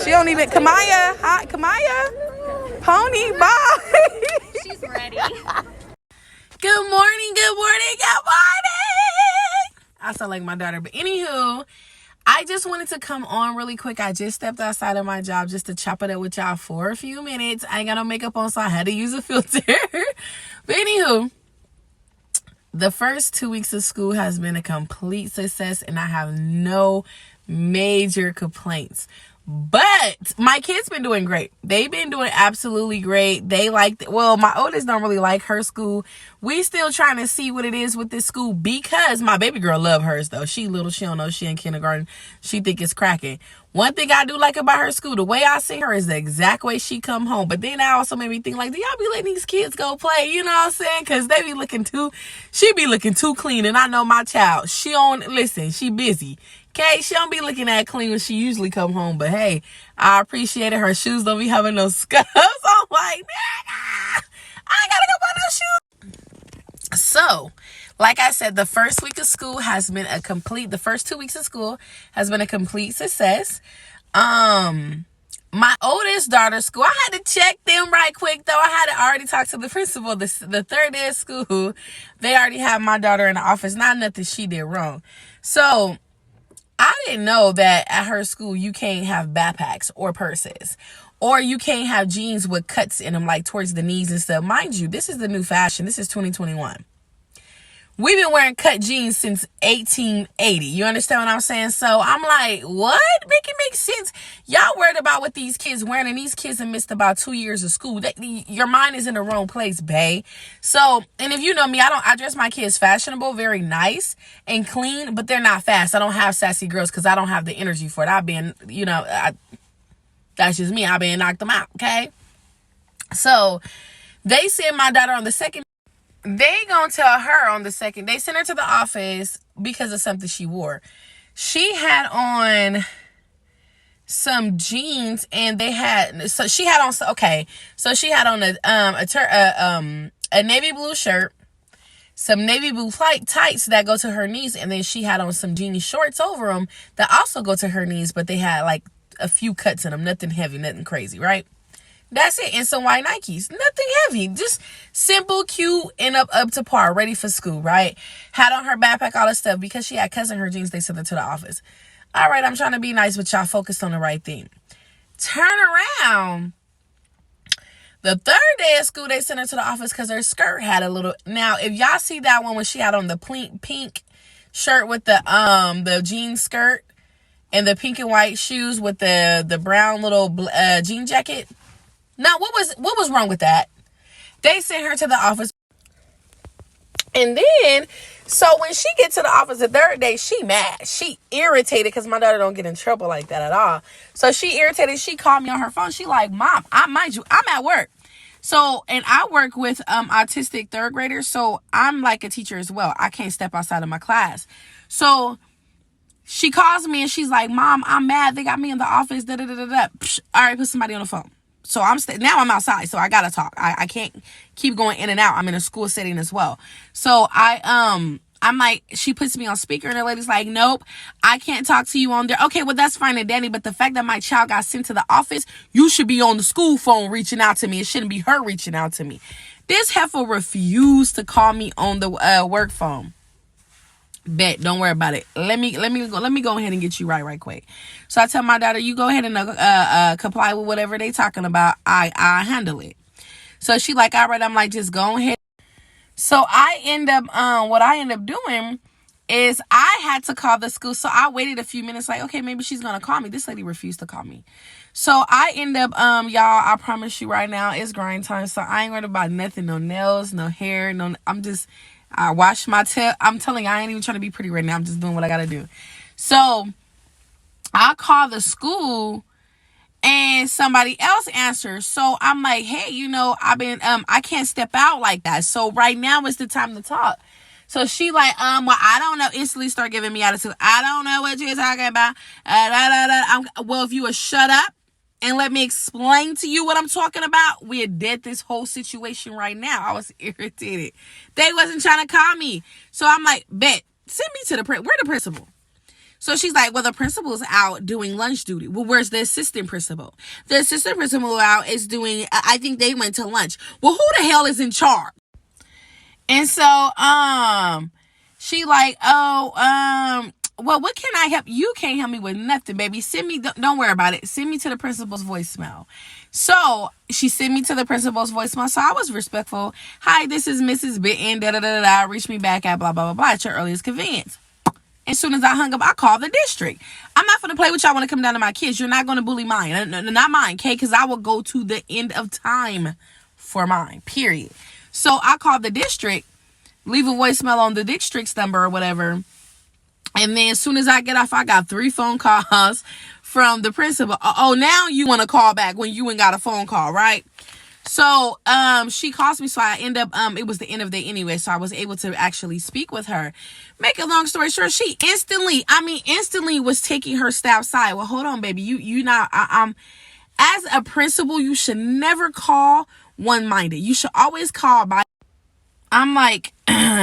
She don't even, Kamaya, hi, Kamaya. Pony, bye. She's ready. Good morning, good morning, good morning. I sound like my daughter, but anywho, I just wanted to come on really quick. I just stepped outside of my job just to chop it up with y'all for a few minutes. I ain't got no makeup on, so I had to use a filter. But anywho, the first 2 weeks of school has been a complete success, and I have no major complaints. But my kids been doing great. They've been doing absolutely great. They my oldest don't really like her school. We still trying to see what it is with this school because my baby girl love hers though. She little, she don't know she in kindergarten. She think it's cracking. One thing I do like about her school, the way I see her is the exact way she come home. But then I also made me think like, do y'all be letting these kids go play? You know what I'm saying? Because she be looking too clean. And I know my child, she busy. Okay, she don't be looking that clean when she usually come home. But hey, I appreciate it. Her shoes don't be having no scuffs. I'm like, nigga, I ain't gotta go buy no shoes. So, like I said, the first 2 weeks of school has been a complete success. My oldest daughter's school, I had to check them right quick though. I had to already talk to the principal. The third day of school, they already have my daughter in the office. Not nothing she did wrong. So I didn't know that at her school you can't have backpacks or purses, or you can't have jeans with cuts in them like towards the knees and stuff. Mind you, this is the new fashion. This is 2021. We've been wearing cut jeans since 1880. You understand what I'm saying? So I'm like, what? Make it make sense. Y'all worried about what these kids wearing, and these kids have missed about 2 years of school. Your mind is in the wrong place, bae. So, and if you know me, I dress my kids fashionable, very nice and clean, but they're not fast. I don't have sassy girls because I don't have the energy for it. That's just me. I've been knocked them out, okay? So they send my daughter on the second. They gonna tell her on the second. They sent her to the office because of something she wore. She had on some jeans, and she had on a navy blue shirt, some navy blue tights that go to her knees, and then she had on some jean shorts over them that also go to her knees, but they had like a few cuts in them, nothing heavy, nothing crazy, right? That's it. And some white Nikes. Nothing heavy. Just simple, cute, and up to par. Ready for school, right? Had on her backpack, all that stuff. Because she had cuts in her jeans, they sent her to the office. All right, I'm trying to be nice, but y'all focused on the right thing. Turn around. The third day of school, they sent her to the office because her skirt had a little... Now, if y'all see that one when she had on the pink shirt with the jean skirt and the pink and white shoes with the brown little jean jacket... Now, what was wrong with that? They sent her to the office. And then, so when she gets to the office the third day, she mad. She irritated because my daughter don't get in trouble like that at all. So she irritated. She called me on her phone. She like, Mom, I'm at work. So, and I work with autistic third graders. So I'm like a teacher as well. I can't step outside of my class. So she calls me and she's like, Mom, I'm mad. They got me in the office. Da, da, da, da, da. Psh, all right, put somebody on the phone. So now I'm outside, so I gotta talk. I can't keep going in and out. I'm in a school setting as well. So I'm like, she puts me on speaker, and the lady's like, nope, I can't talk to you on there. Okay, well, that's fine and dandy, but the fact that my child got sent to the office, you should be on the school phone reaching out to me. It shouldn't be her reaching out to me. This heifer refused to call me on the work phone. Bet, don't worry about it. Let me go ahead and get you right quick. So I tell my daughter, you go ahead and comply with whatever they talking about. I handle it. So she like, all right. I'm like, just go ahead. So I end up what I end up doing is I had to call the school. So I waited a few minutes, like, okay, maybe she's gonna call me. This lady refused to call me. So I end up y'all, I promise you right now, it's grind time. So I ain't worried about nothing, no nails, no hair, I wash my tail. I'm telling you, I ain't even trying to be pretty right now. I'm just doing what I gotta do. So I call the school and somebody else answers. So I'm like, hey, I can't step out like that. So right now is the time to talk. So she like, well, I don't know. Instantly start giving me attitude. I don't know what you're talking about. Well, if you would shut up and let me explain to you what I'm talking about, we're dead this whole situation right now. I was irritated. They wasn't trying to call me. So I'm like, bet, send me to where the principal? So she's like, well, the principal's out doing lunch duty. Well, where's the assistant principal? The assistant principal out is doing, I think they went to lunch. Well, who the hell is in charge? And so, she like, oh, well, what can I help? You can't help me with nothing, baby. Send me, don't worry about it. Send me to the principal's voicemail. So she sent me to the principal's voicemail. So I was respectful. Hi, this is Mrs. Bitten. Da da da da. Reach me back at blah blah blah blah at your earliest convenience. As soon as I hung up, I called the district. I'm not going to play with y'all when it come down to my kids. You're not going to bully mine. Not mine, okay? Because I will go to the end of time for mine, period. So I called the district, leave a voicemail on the district's number or whatever. And then as soon as I get off, I got 3 phone calls from the principal. Oh, now you want to call back when you ain't got a phone call, right? So, she calls me, so I end up, it was the end of the day anyway, so I was able to actually speak with her. Make a long story short, she instantly was taking her staff side. Well, hold on, baby, you not, as a principal, you should never call one-minded. You should always call by, I'm like,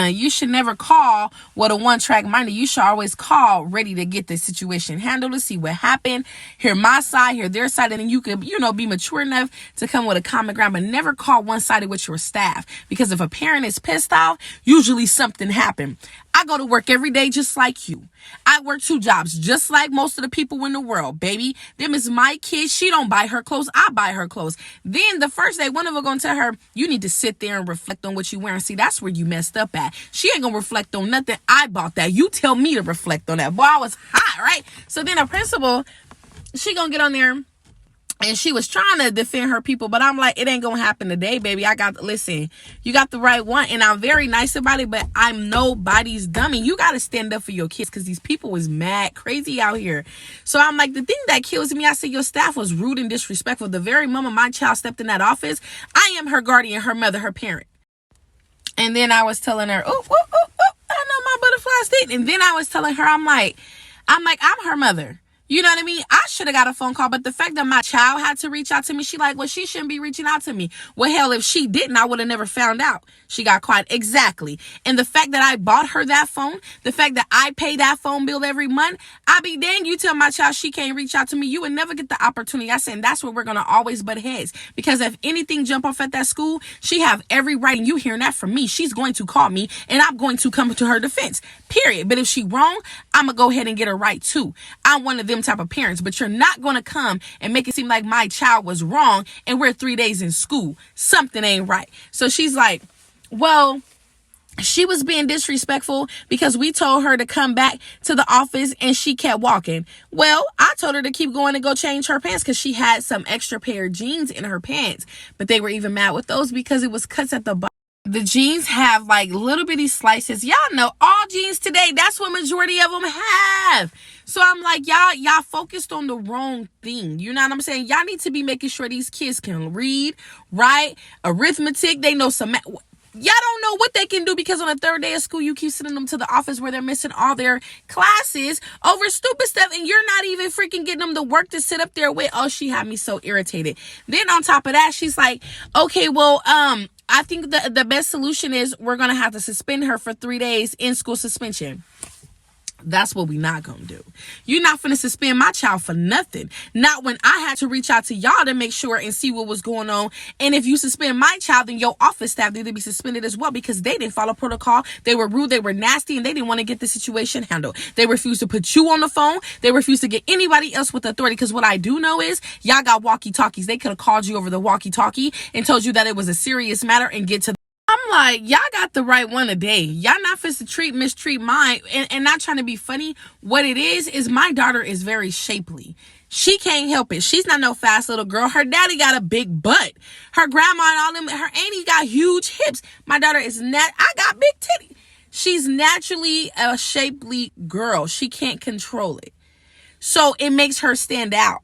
you should never call with a one-track minded. You should always call ready to get the situation handled, to see what happened, hear my side, hear their side, and then you could, be mature enough to come with a common ground, but never call one-sided with your staff. Because if a parent is pissed off, usually something happened. I go to work every day just like you. I work 2 jobs just like most of the people in the world, baby. Them is my kids. She don't buy her clothes. I buy her clothes. Then the first day, one of them gonna tell her, you need to sit there and reflect on what you wearing. See, that's where you messed up at. She ain't gonna reflect on nothing. I bought that. You tell me to reflect on that. Boy, I was hot, right? So then a principal, she gonna get on there. And she was trying to defend her people, but I'm like, it ain't gonna happen today, baby. Listen, you got the right one, and I'm very nice about it, but I'm nobody's dummy. You gotta stand up for your kids, because these people is mad crazy out here. So I'm like, the thing that kills me, I said, your staff was rude and disrespectful. The very moment my child stepped in that office, I am her guardian, her mother, her parent. And then I was telling her, oh, I know my butterfly state. And then I was telling her, I'm like, I'm her mother. You know what I mean? I should have got a phone call, but the fact that my child had to reach out to me, she like, well, she shouldn't be reaching out to me. Well, hell, if she didn't, I would have never found out. She got quiet. Exactly. And the fact that I bought her that phone, the fact that I pay that phone bill every month, I be dang, you tell my child she can't reach out to me, you would never get the opportunity. I said, and that's where we're going to always butt heads. Because if anything jump off at that school, she have every right, and you hearing that from me, she's going to call me, and I'm going to come to her defense, period. But if she wrong, I'm going to go ahead and get her right too. I'm one of them type of parents, but you're not going to come and make it seem like my child was wrong and we're 3 days in school. Something ain't right. So she's like, well, she was being disrespectful because we told her to come back to the office and she kept walking. Well, I told her to keep going and go change her pants because she had some extra pair of jeans in her pants, but they were even mad with those because it was cuts at the bottom. The jeans have like little bitty slices. Y'all know all jeans today, that's what majority of them have. So I'm like, y'all focused on the wrong thing. You know what I'm saying? Y'all need to be making sure these kids can read, write, arithmetic. They know some math. Y'all don't know what they can do because on the 3rd day of school, you keep sending them to the office where they're missing all their classes over stupid stuff. And you're not even freaking getting them the work to sit up there with. Oh, she had me so irritated. Then on top of that, she's like, okay, well, I think the best solution is we're going to have to suspend her for 3 days in school suspension. That's what we not gonna do. You're not finna suspend my child for nothing. Not when I had to reach out to y'all to make sure and see what was going on. And if you suspend my child, then your office staff need to be suspended as well because they didn't follow protocol. They were rude, they were nasty, and they didn't want to get the situation handled. They refused to put you on the phone. They refused to get anybody else with authority because what I do know is y'all got walkie-talkies. They could have called you over the walkie-talkie and told you that it was a serious matter and get to I'm like, y'all got the right one today. Y'all not supposed to mistreat mine and not trying to be funny. What it is my daughter is very shapely. She can't help it. She's not no fast little girl. Her daddy got a big butt. Her grandma and all them, her auntie got huge hips. My daughter is I got big titties. She's naturally a shapely girl. She can't control it. So it makes her stand out.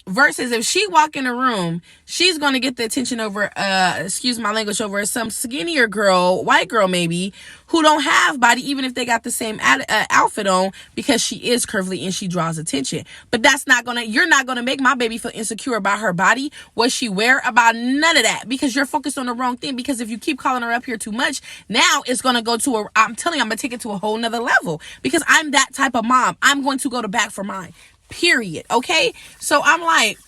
Versus if she walk in a room, she's going to get the attention over, excuse my language, over some skinnier girl, white girl maybe, who don't have body, even if they got the same outfit on, because she is curvy and she draws attention. But that's not going to, you're not going to make my baby feel insecure about her body, what she wear, about none of that, because you're focused on the wrong thing. Because if you keep calling her up here too much, now it's going to go to a, I'm telling you, I'm going to take it to a whole nother level, because I'm that type of mom. I'm going to go to bat for mine. Period. Okay? So I'm like,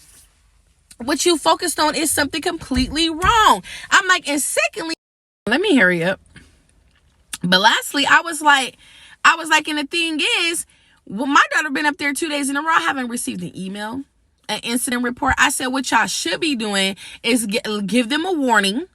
what you focused on is something completely wrong. I'm like, and secondly, let me hurry up. But lastly, I was like, and the thing is, well, my daughter been up there 2 days in a row. I haven't received an email, an incident report. I said, what y'all should be doing is give them a warning.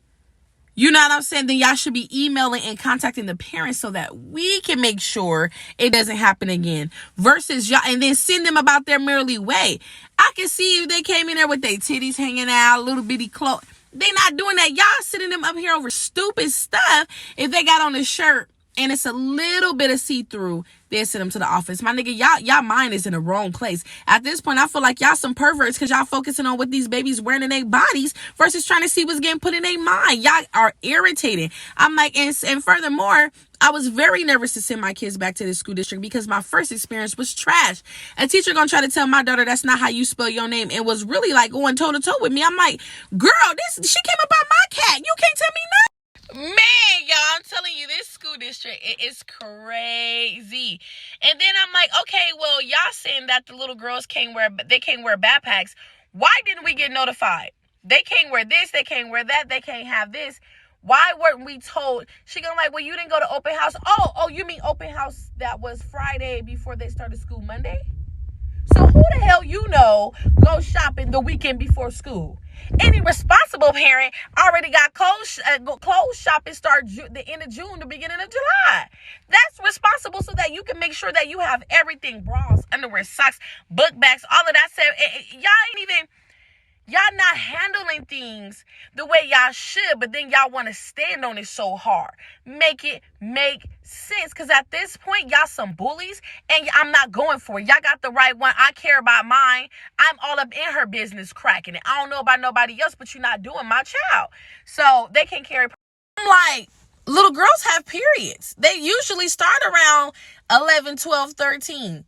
You know what I'm saying? Then y'all should be emailing and contacting the parents so that we can make sure it doesn't happen again. Versus y'all, and then send them about their merely way. I can see if they came in there with their titties hanging out, little bitty clothes. They not doing that. Y'all sending them up here over stupid stuff. If they got on a shirt and it's a little bit of see-through, they send them to the office. My nigga, y'all mind is in the wrong place. At this point, I feel like y'all some perverts because y'all focusing on what these babies wearing in their bodies versus trying to see what's getting put in their mind. Y'all are irritating. I'm like, and furthermore, I was very nervous to send my kids back to the school district because my first experience was trash. A teacher gonna try to tell my daughter that's not how you spell your name, and was really like going toe to toe with me. I'm like, girl, she came about my cat. You can't tell me nothing. Man, y'all, I'm telling you, this school district, it is crazy. And then I'm like, okay, well, y'all saying that the little girls can't wear backpacks. Why didn't we get notified? They can't wear this, they can't wear that, they can't have this. Why weren't we told? She gonna like, well, you didn't go to open house. Oh, you mean open house that was Friday before they started school Monday? So who the hell goes shopping the weekend before school? Any responsible parent already got clothes shopping start the end of June, the beginning of July. That's responsible so that you can make sure that you have everything: bras, underwear, socks, book bags, all of that. Y'all not handling things the way y'all should, but then y'all want to stand on it so hard. Make it make sense, because at this point, y'all some bullies, and I'm not going for it. Y'all got the right one. I care about mine. I'm all up in her business cracking it. I don't know about nobody else, but you're not doing my child. So they can carry. I'm like, little girls have periods. They usually start around 11, 12, 13.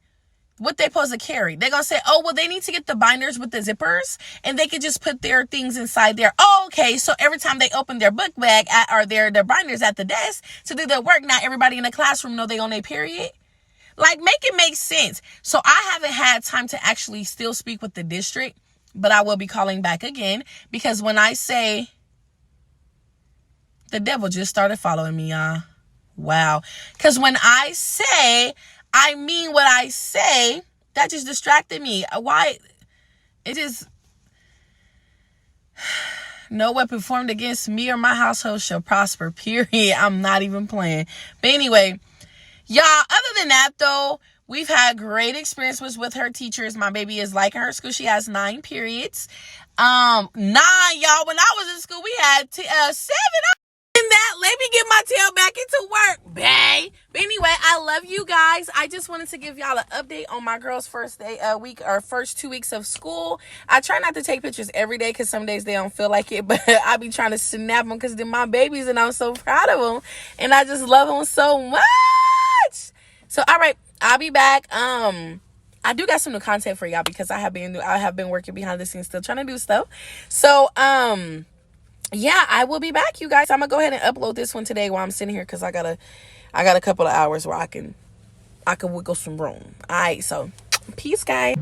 What they supposed to carry? They're gonna say, oh, well, they need to get the binders with the zippers, and they could just put their things inside there. Oh, okay, so every time they open their book bag or their binders at the desk to do their work, now everybody in the classroom know they on their period. Like, make it make sense. So I haven't had time to actually still speak with the district, but I will be calling back again, because when I say, the devil just started following me, y'all. Wow. Because when I say, I mean what I say, that just distracted me. Why? It is, no weapon formed against me or my household shall prosper, period. I'm not even playing. But anyway, y'all, other than that, though, we've had great experiences with her teachers. My baby is liking her school. She has 9 periods. 9, y'all. When I was in school, we had 7. That, let me get my tail back into work, babe. But anyway, I love you guys. I just wanted to give y'all an update on my girl's first 2 weeks of school. I try not to take pictures every day because some days they don't feel like it, but I be trying to snap them because they're my babies and I'm so proud of them and I just love them so much. So all right, I'll be back. I do got some new content for y'all because I have been working behind the scenes, still trying to do stuff. So yeah, I will be back, you guys. I'm gonna go ahead and upload this one today while I'm sitting here because I got a couple of hours where I can wiggle some room. All right, so peace, guys.